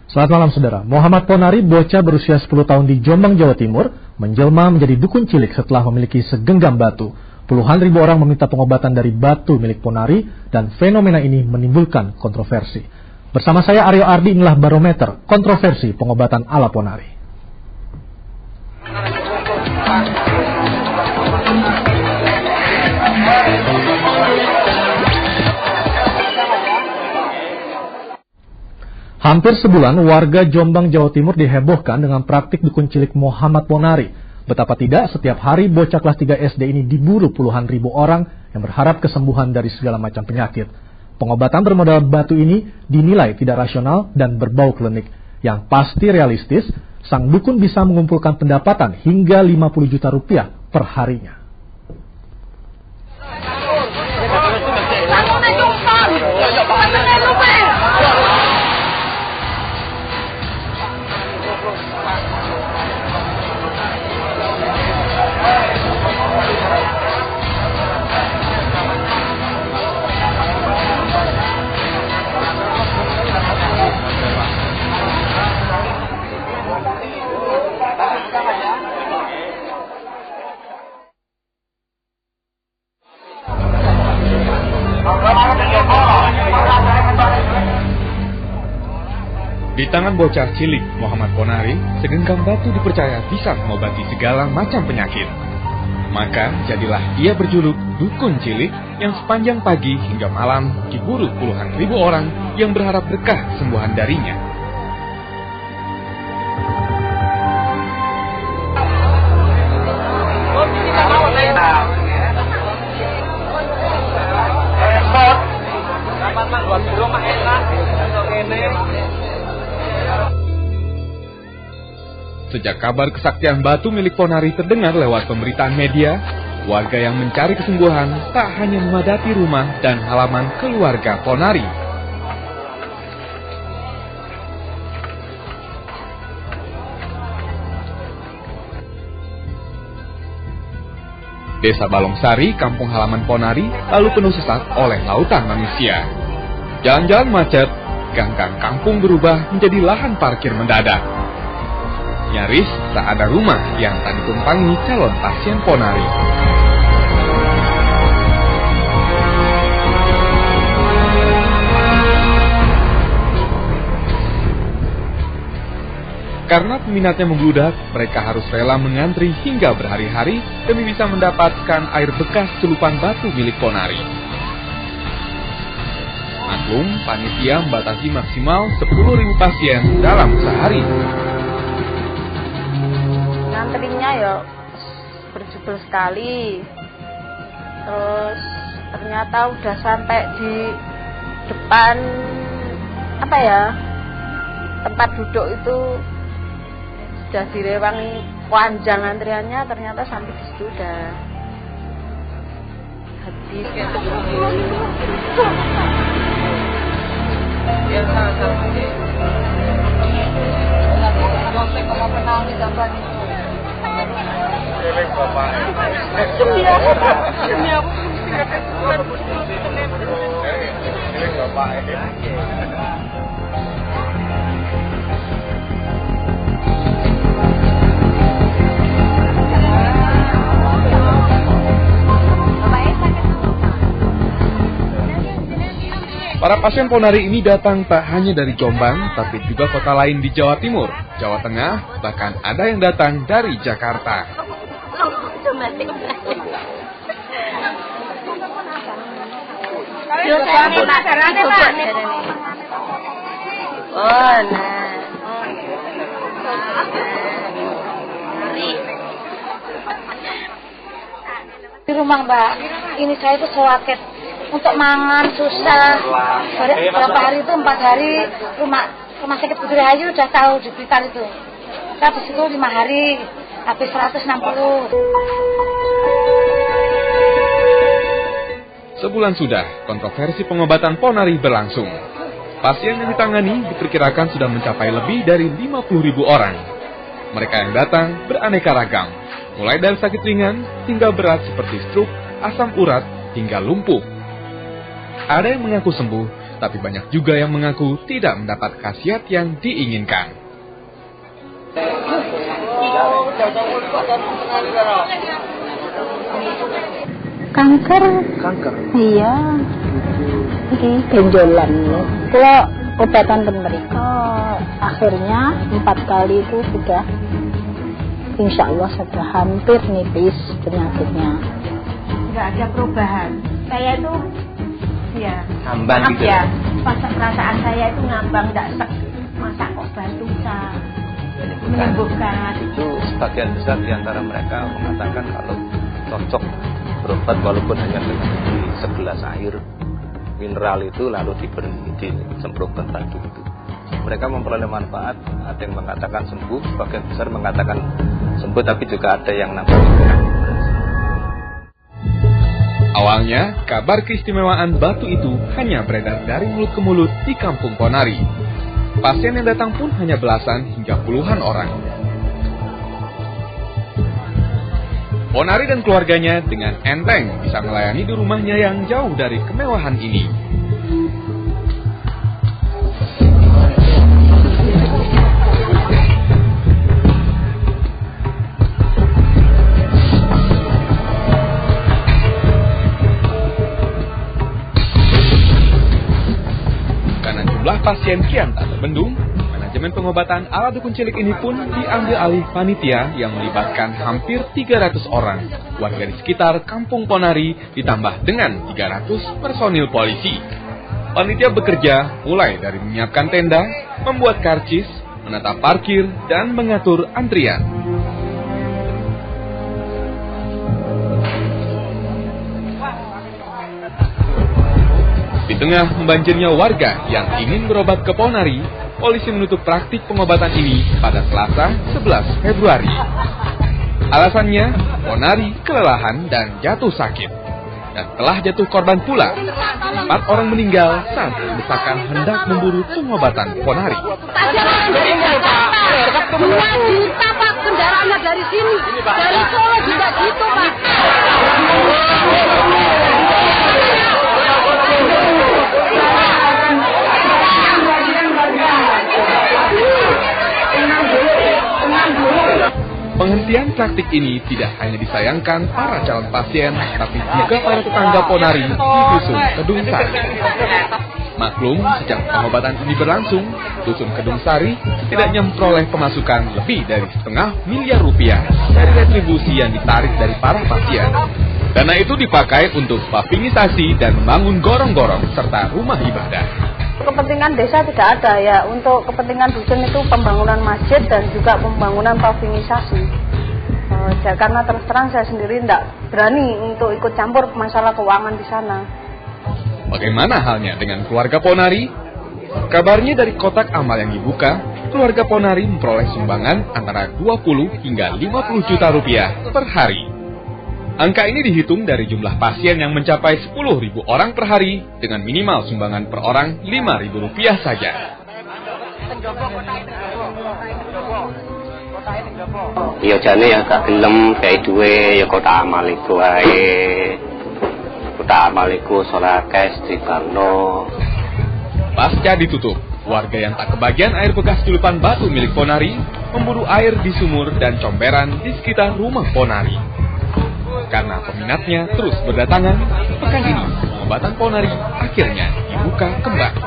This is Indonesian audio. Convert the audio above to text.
Selamat malam saudara. Muhammad Ponari, bocah berusia 10 tahun di Jombang, Jawa Timur, menjelma menjadi dukun cilik setelah memiliki segenggam batu. Puluhan ribu orang meminta pengobatan dari batu milik Ponari dan fenomena ini menimbulkan kontroversi. Bersama saya Aryo Ardi, inilah barometer kontroversi pengobatan ala Ponari. Hampir sebulan, warga Jombang, Jawa Timur dihebohkan dengan praktik dukun cilik Muhammad Ponari. Betapa tidak, setiap hari bocah kelas 3 SD ini diburu puluhan ribu orang yang berharap kesembuhan dari segala macam penyakit. Pengobatan bermodal batu ini dinilai tidak rasional dan berbau klinik. Yang pasti realistis, sang dukun bisa mengumpulkan pendapatan hingga 50 juta rupiah per harinya. Di tangan bocah cilik Muhammad Ponari, segenggam batu dipercaya bisa mengobati segala macam penyakit. Maka jadilah ia berjuluk dukun cilik yang sepanjang pagi hingga malam diburu puluhan ribu orang yang berharap berkah kesembuhan darinya. Sejak kabar kesaktian batu milik Ponari terdengar lewat pemberitaan media, warga yang mencari kesembuhan tak hanya memadati rumah dan halaman keluarga Ponari. Desa Balongsari, kampung halaman Ponari, lalu penuh sesak oleh lautan manusia. Jalan-jalan macet, gang-gang kampung berubah menjadi lahan parkir mendadak. Nyaris tak ada rumah yang tak ditumpangi calon pasien Ponari. Karena peminatnya membludak, mereka harus rela mengantri hingga berhari-hari demi bisa mendapatkan air bekas celupan batu milik Ponari. Maklum, panitia membatasi maksimal 10.000 pasien dalam sehari. Antrinya ya berjubel sekali. Terus ternyata udah sampai di depan tempat duduk itu sudah direwangi panjang antriannya, ternyata sampai di situ udah habis. Para pasien Ponari ini datang tak hanya dari Jombang, tapi juga kota lain di Jawa Timur, Jawa Tengah, bahkan ada yang datang dari Jakarta. Di rumah Mbak, ini saya itu sewakit. Untuk mangan susah. Berapa hari itu 4 hari rumah sakit Putri Rahayu udah tahu di Blitar itu. Saya di situ 5 hari habis 160. Sebulan sudah kontroversi pengobatan Ponari berlangsung. Pasien yang ditangani diperkirakan sudah mencapai lebih dari 50.000 orang. Mereka yang datang beraneka ragam, mulai dari sakit ringan hingga berat seperti stroke, asam urat hingga lumpuh. Ada yang mengaku sembuh, tapi banyak juga yang mengaku tidak mendapat khasiat yang diinginkan. Kanker. Iya. Iki benjolan. Kalau obatan mereka akhirnya 4 kali itu sudah, insya Allah sudah hampir nipis penyakitnya. Nggak ada perubahan. Saya itu ya ngambang gitu ya. Perasaan saya itu ngambang, nggak sek. Masa kok bantu bisa menyembuhkan. Itu sebagian besar diantara mereka mengatakan kalau cocok berobat walaupun hanya dengan segelas air mineral itu lalu diberi disemprotkan batu itu. Mereka memperoleh manfaat, ada yang mengatakan sembuh, sebagian besar mengatakan sembuh, tapi juga ada yang nampak kurang. Awalnya, kabar keistimewaan batu itu hanya beredar dari mulut ke mulut di Kampung Ponari. Pasien yang datang pun hanya belasan hingga puluhan orang. Ponari dan keluarganya dengan enteng bisa melayani di rumahnya yang jauh dari kemewahan ini. Karena jumlah pasien kian tak terbendung, manajemen pengobatan ala dukun cilik ini pun diambil alih panitia yang melibatkan hampir 300 orang. Warga di sekitar Kampung Ponari ditambah dengan 300 personil polisi. Panitia bekerja mulai dari menyiapkan tenda, membuat karcis, menata parkir, dan mengatur antrian. Di tengah membanjirnya warga yang ingin berobat ke Ponari, polisi menutup praktik pengobatan ini pada Selasa 11 Februari. Alasannya, Ponari kelelahan dan jatuh sakit. Dan telah jatuh korban pula, 4 orang meninggal saat berdesakan hendak memburu pengobatan Ponari. 2 juta Pak kendaraannya dari sini, dari Solo juga gitu Pak. Penghentian praktik ini tidak hanya disayangkan para calon pasien, tapi juga para tetangga Ponari di Dusun Kedung Sari. Maklum, sejak pengobatan ini berlangsung, Dusun Kedung Sari setidaknya memperoleh pemasukan lebih dari $500 miliar dari retribusi yang ditarik dari para pasien. Dana itu dipakai untuk pavingisasi dan membangun gorong-gorong serta rumah ibadah. Kepentingan desa tidak ada ya, untuk kepentingan dusun itu pembangunan masjid dan juga pembangunan pavingisasi. Karena terus terang saya sendiri tidak berani untuk ikut campur masalah keuangan di sana. Bagaimana halnya dengan keluarga Ponari? Kabarnya dari kotak amal yang dibuka, keluarga Ponari memperoleh sumbangan antara 20 hingga 50 juta rupiah per hari. Angka ini dihitung dari jumlah pasien yang mencapai 10.000 orang per hari dengan minimal sumbangan per orang Rp5.000 saja. Ya jane ya gak gelem kayak duwe ya kota amal iku ae. Kota amal iku ora akeh dibangno. Pasca ditutup, warga yang tak kebagian air bekas tulupan batu milik Ponari memburu air di sumur dan comberan di sekitar rumah Ponari. Karena peminatnya terus berdatangan, pekan ini pengobatan Ponari akhirnya dibuka kembali.